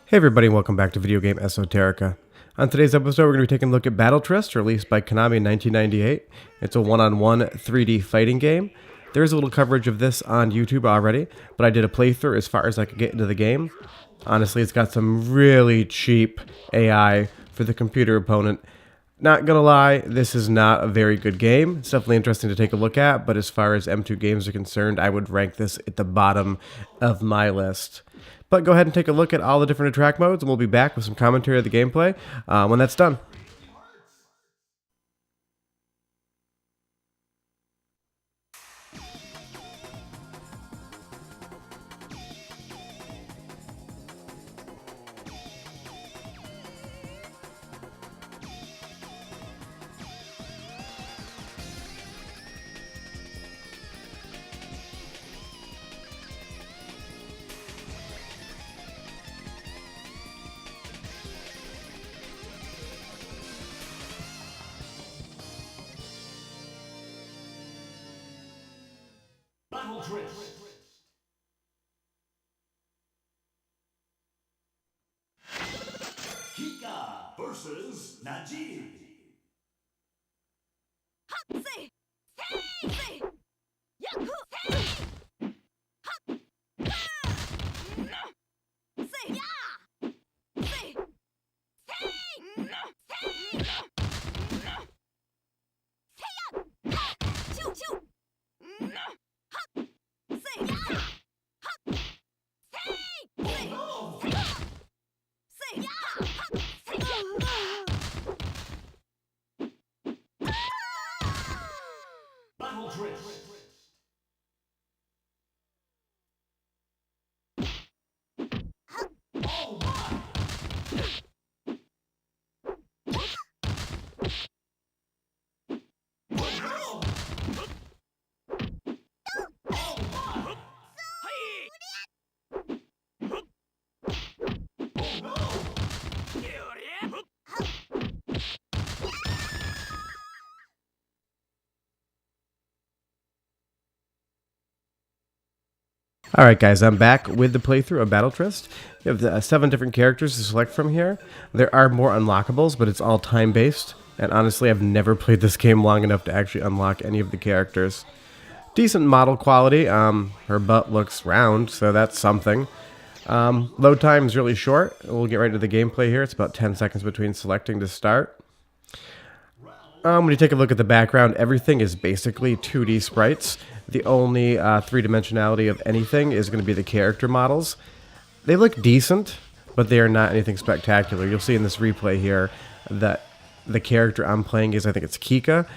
Hey everybody, and welcome back to Video Game Esoterica. On today's episode, we're going to be taking a look at Tryst, released by Konami in 1998. It's a one-on-one 3D fighting game. There's a little coverage of this on YouTube already, but I did a playthrough as far as I could get into the game. Honestly, it's got some really cheap AI for the computer opponent. Not gonna lie, this is not a very good game. It's definitely interesting to take a look at, but as far as M2 games are concerned, I would rank this at the bottom of my list. But go ahead and take a look at all the different attack modes, and we'll be back with some commentary of the gameplay when that's done. Tryst. Kika versus Najee. Tryst. Oh my! Alright guys, I'm back with the playthrough of Tryst. You have 7 different characters to select from here. There are more unlockables, but it's all time-based. And honestly, I've never played this game long enough to actually unlock any of the characters. Decent model quality. Her butt looks round, so that's something. Load time is really short. We'll get right into the gameplay here. It's about 10 seconds between selecting to start. When you take a look at the background, everything is basically 2D sprites. The only three-dimensionality of anything is going to be the character models. They look decent, but they are not anything spectacular. You'll see in this replay here that the character I'm playing is, I think it's Kika.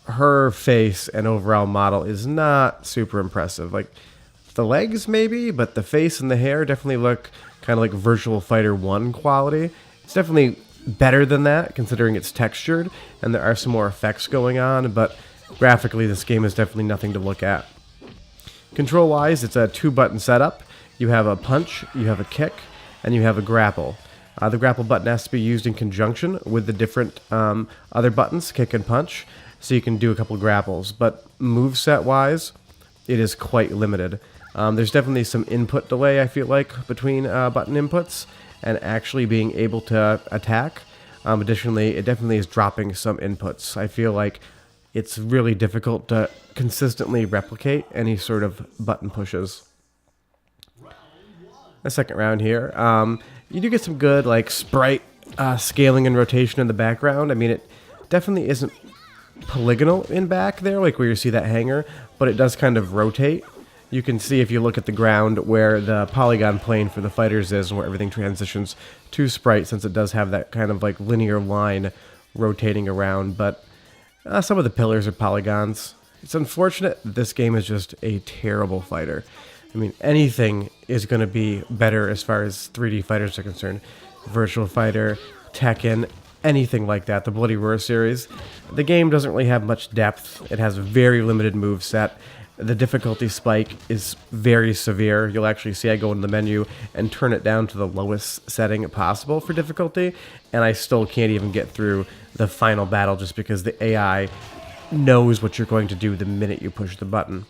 Her face and overall model is not super impressive. Like, the legs maybe, but the face and the hair definitely look kind of like Virtual Fighter 1 quality. It's definitely better than that, considering it's textured, and there are some more effects going on, but graphically this game is definitely nothing to look at. Control-wise, it's a 2-button setup. You have a punch, you have a kick, and you have a grapple. The grapple button has to be used in conjunction with the different other buttons, kick and punch, so you can do a couple grapples, but moveset-wise, it is quite limited. There's definitely some input delay, I feel like, between button inputs and actually being able to attack. Additionally, it definitely is dropping some inputs. I feel like it's really difficult to consistently replicate any sort of button pushes. The second round here, you do get some good like sprite scaling and rotation in the background. I mean, it definitely isn't polygonal in back there, like where you see that hanger, but it does kind of rotate. You can see if you look at the ground where the polygon plane for the fighters is and where everything transitions to sprite, since it does have that kind of like linear line rotating around, but some of the pillars are polygons. It's unfortunate that this game is just a terrible fighter. I mean, anything is going to be better as far as 3D fighters are concerned. Virtual Fighter, Tekken, anything like that, the Bloody Roar series. The game doesn't really have much depth. It has a very limited move set. The difficulty spike is very severe. You'll actually see I go into the menu and turn it down to the lowest setting possible for difficulty, and I still can't even get through the final battle just because the AI knows what you're going to do the minute you push the button.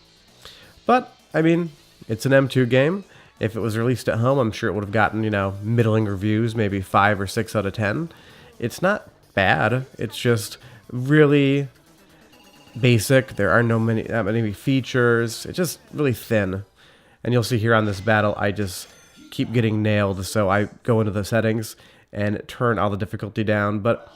But, I mean, it's an M2 game. If it was released at home, I'm sure it would have gotten, middling reviews, maybe 5 or 6 out of 10. It's not bad. It's just really basic. There are not many features. It's just really thin. And you'll see here on this battle, I just keep getting nailed. So I go into the settings and turn all the difficulty down. But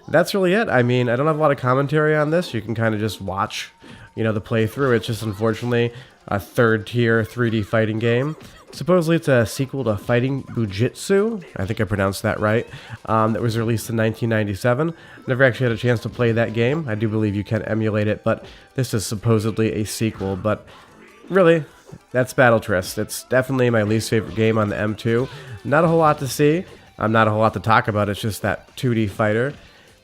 that's really it. I mean, I don't have a lot of commentary on this. You can kind of just watch, the playthrough. It's just unfortunately a third tier 3D fighting game. Supposedly it's a sequel to Fighting Bujitsu, I think I pronounced that right, that was released in 1997. Never actually had a chance to play that game. I do believe you can emulate it, but this is supposedly a sequel. But really, that's Battle Tryst. It's definitely my least favorite game on the M2. Not a whole lot to see. Not a whole lot to talk about. It's just that 2D fighter.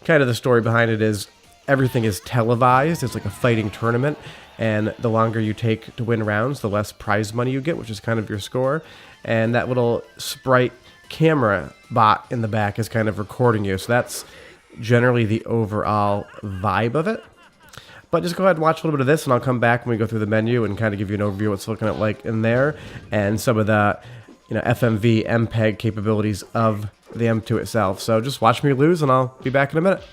Kind of the story behind it is everything is televised. It's like a fighting tournament. And the longer you take to win rounds, the less prize money you get, which is kind of your score. And that little sprite camera bot in the back is kind of recording you. So that's generally the overall vibe of it. But just go ahead and watch a little bit of this, and I'll come back when we go through the menu and kind of give you an overview of what's looking at like in there, and some of the FMV, MPEG capabilities of the M2 itself. So just watch me lose, and I'll be back in a minute.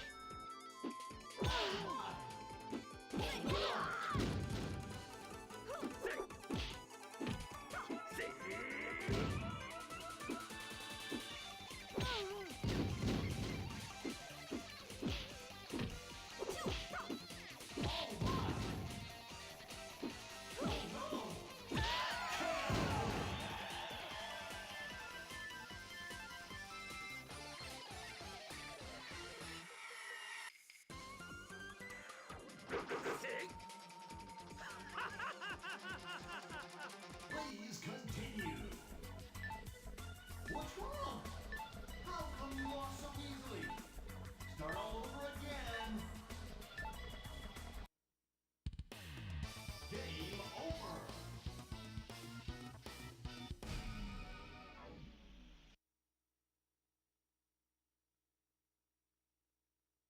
Please continue. What's wrong? How come you lost so easily? Start all over again. Game over.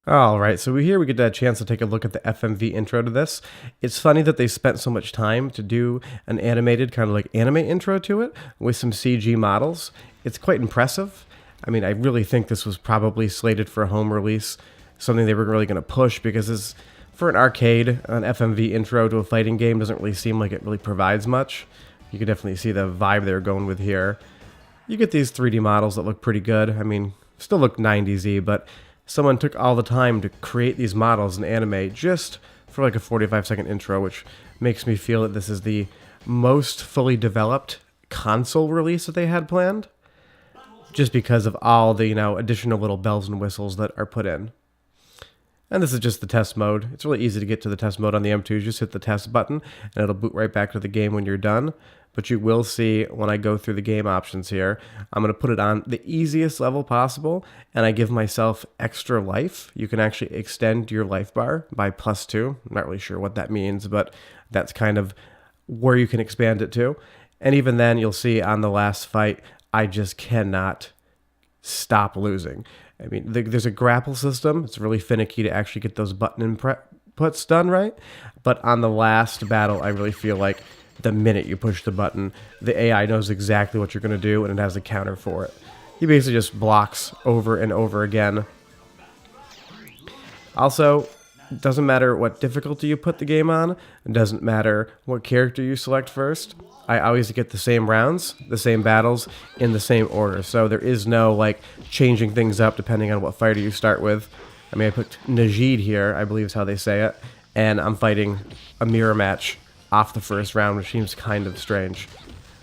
Alright, so here we get a chance to take a look at the FMV intro to this. It's funny that they spent so much time to do an animated, kind of like anime intro to it, with some CG models. It's quite impressive. I mean, I really think this was probably slated for a home release, something they were really going to push, because for an arcade, an FMV intro to a fighting game doesn't really seem like it really provides much. You can definitely see the vibe they were going with here. You get these 3D models that look pretty good. I mean, still look 90s-y, but someone took all the time to create these models in anime just for like a 45-second intro, which makes me feel that this is the most fully developed console release that they had planned, just because of all the, additional little bells and whistles that are put in. And this is just the test mode. It's really easy to get to the test mode on the M2. You just hit the test button, and it'll boot right back to the game when you're done. But you will see when I go through the game options here, I'm going to put it on the easiest level possible, and I give myself extra life. You can actually extend your life bar by +2. I'm not really sure what that means, but that's kind of where you can expand it to. And even then, you'll see on the last fight, I just cannot stop losing. I mean, there's a grapple system. It's really finicky to actually get those button inputs done right. But on the last battle, I really feel like the minute you push the button, the AI knows exactly what you're going to do, and it has a counter for it. He basically just blocks over and over again. Also, it doesn't matter what difficulty you put the game on. It doesn't matter what character you select first. I always get the same rounds, the same battles, in the same order. So there is no, like, changing things up depending on what fighter you start with. I mean, I picked Najid here, I believe is how they say it, and I'm fighting a mirror match off the first round, which seems kind of strange.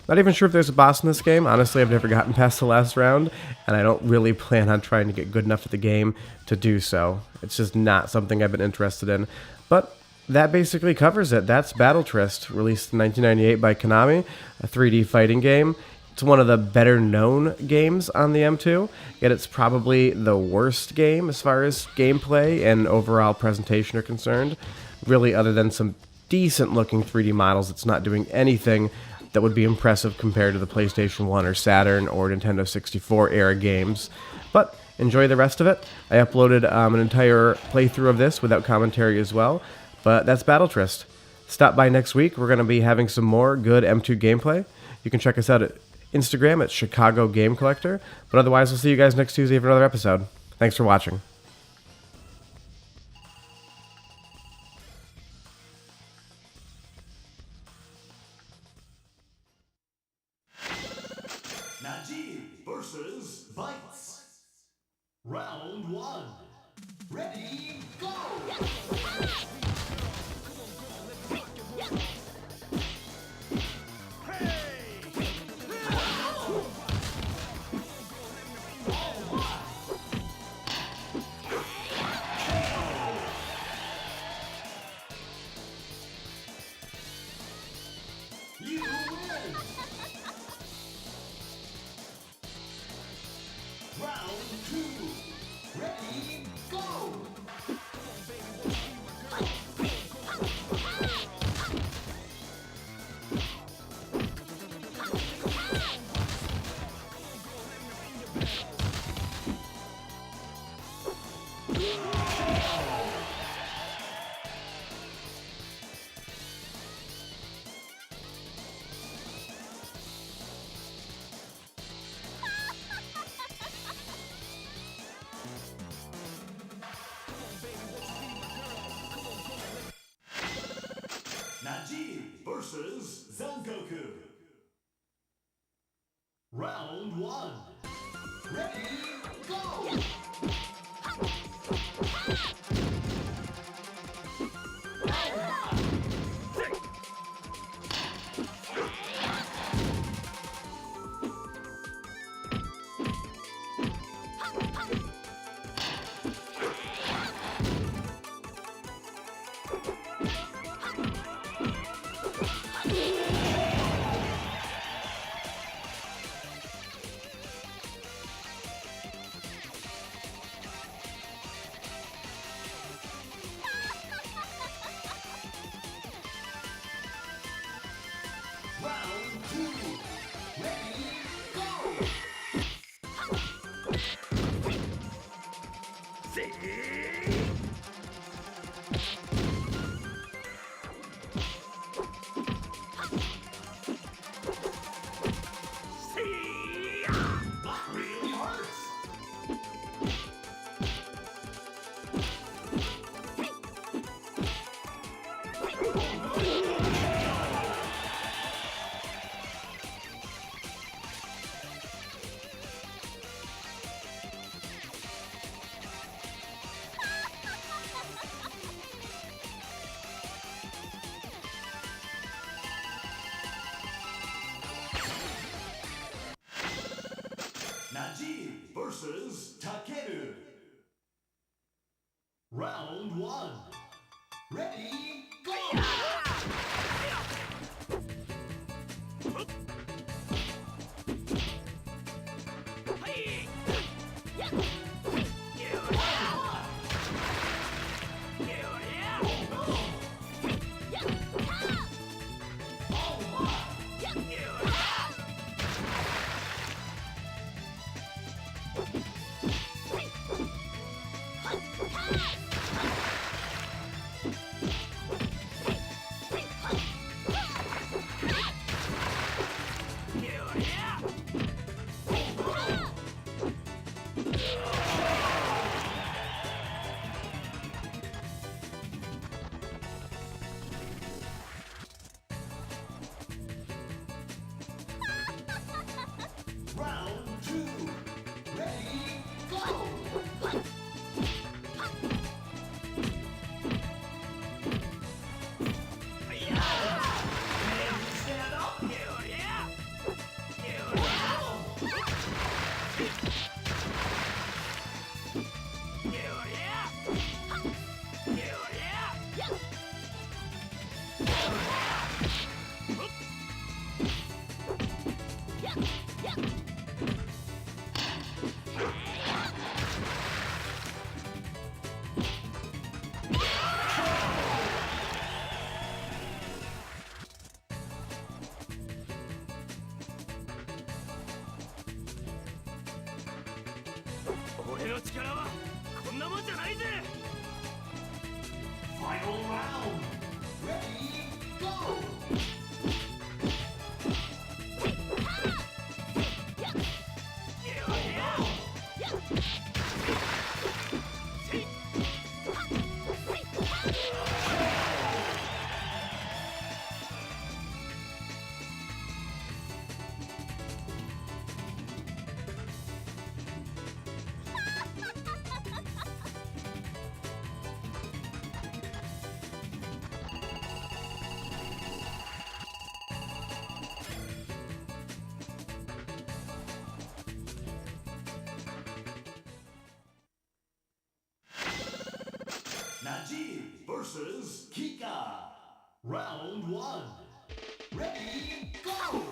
Not even sure if there's a boss in this game. Honestly, I've never gotten past the last round, and I don't really plan on trying to get good enough at the game to do so. It's just not something I've been interested in. But that basically covers it. That's Battle Tryst, released in 1998 by Konami, a 3D fighting game. It's one of the better known games on the M2, yet it's probably the worst game as far as gameplay and overall presentation are concerned. Really, other than some decent looking 3D models, it's not doing anything that would be impressive compared to the PlayStation 1 or Saturn or Nintendo 64 era games. But enjoy the rest of it. I uploaded an entire playthrough of this without commentary as well. But that's Battle Tryst. Stop by next week. We're going to be having some more good M2 gameplay. You can check us out at Instagram at Chicago Game Collector. But otherwise, we'll see you guys next Tuesday for another episode. Thanks for watching. Najib versus Bites. Round 1. Ready, go! You win! Round 2. Ready, go! Najib versus Zengoku. Round 1. Ready, go! Round 2. Ready, go! That really hurts. Najib versus Takeru. Round 1. Ready, go! Round 2. Ready, go! Stand up! Final round. Ready, go! Najib versus Kika. Round 1. Ready, go!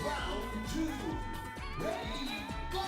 Round 2. Ready, go!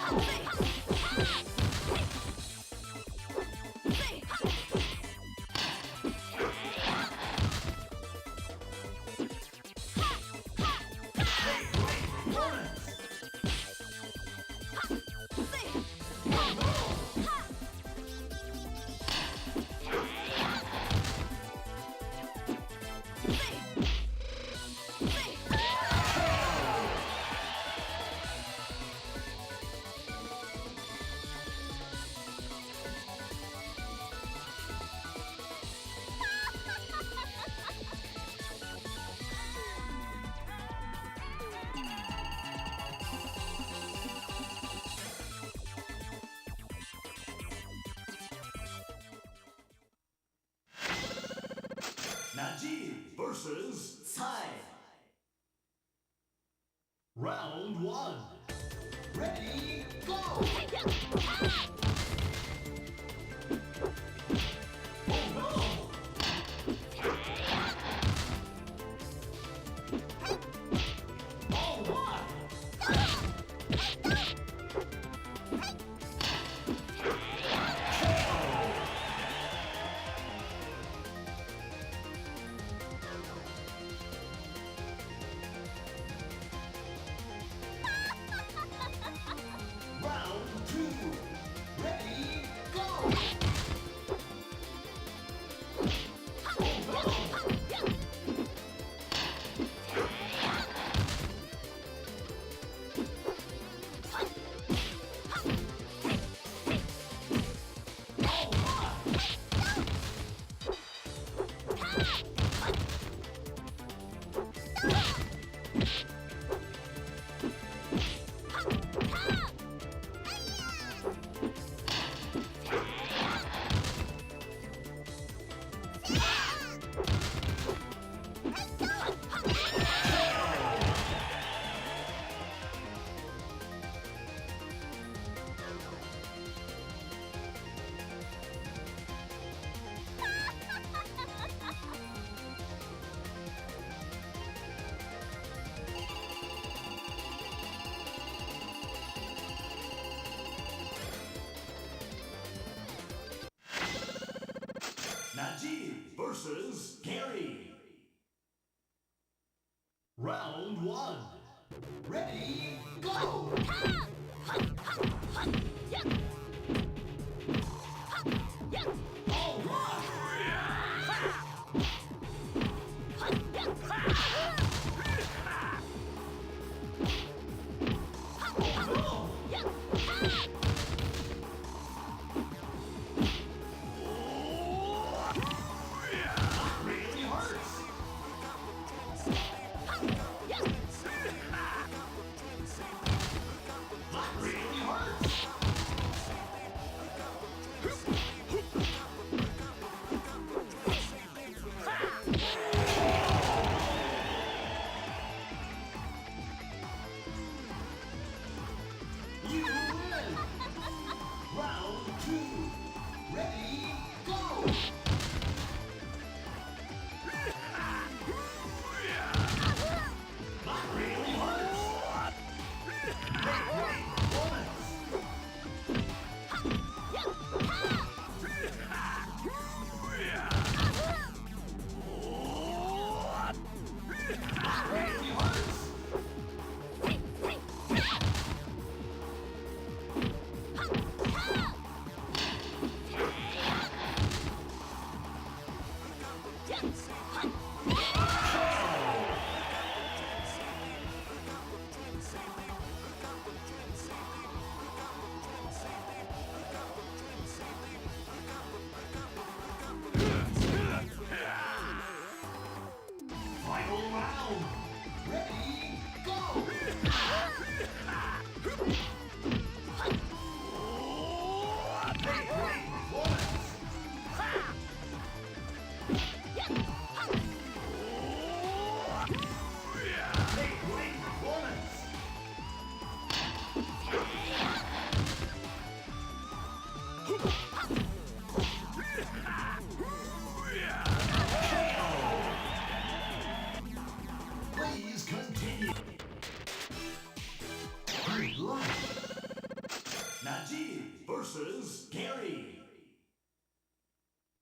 Najib versus Tsai. Round 1. Ready, go! Round 2. Ready, go! Najib versus Gary. Round 1. Ready, go! All really hurts! That really hurts! You win! Round 2. Ready, go! That really hurts! Great performance! That really hurts!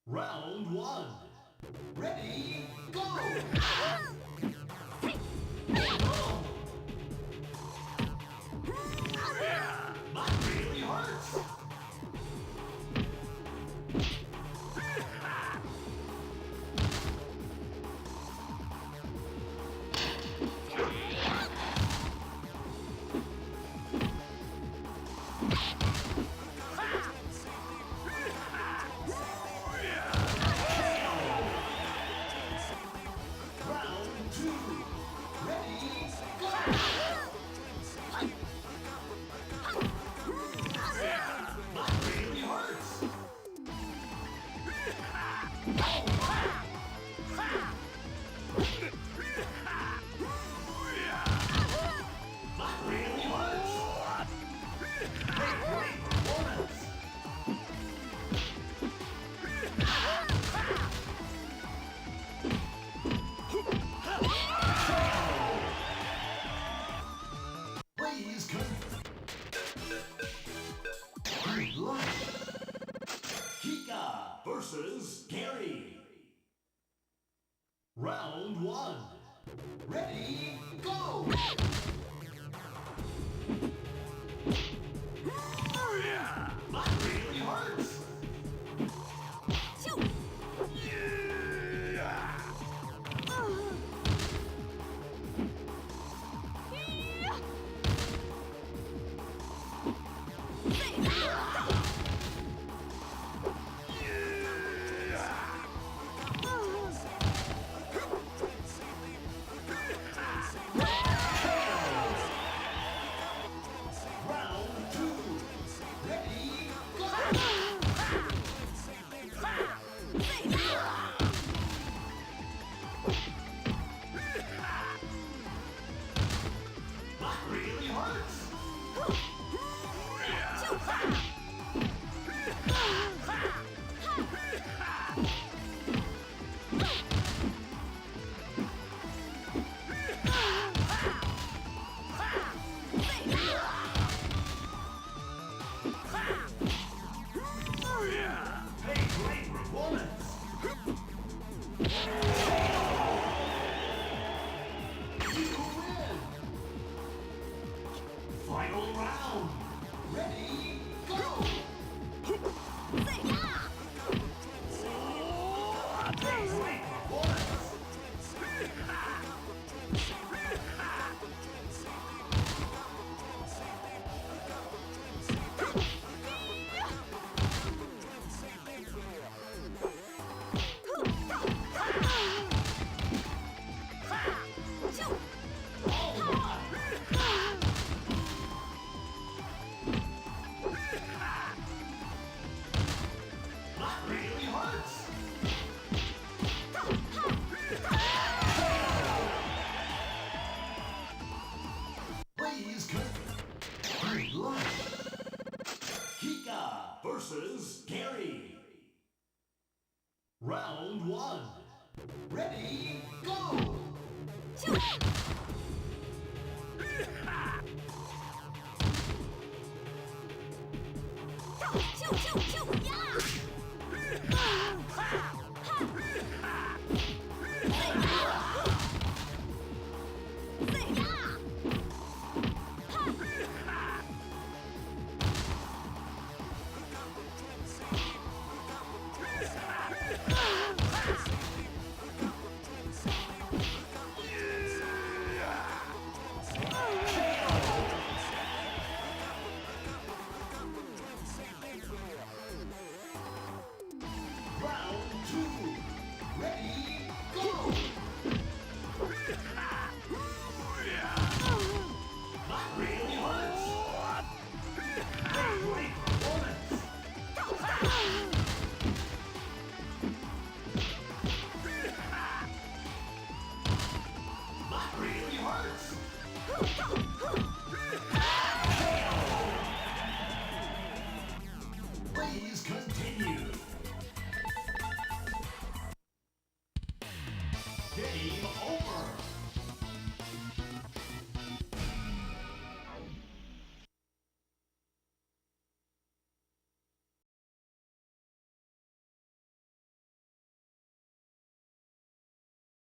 Round one. Ready, go! That really hurts! Round two. Ready, go! That really hurts! That really hurts! Great performance! Please Good luck! Kika versus Gary. Round one. Ready, go! That really hurts! Round two. Ready, go! That really hurts! Hey, great performance! You win! Final round! Ready, go! Hey, great performance! That really hurts! Please Good luck! Kika versus Gary. Round one. Ready, go!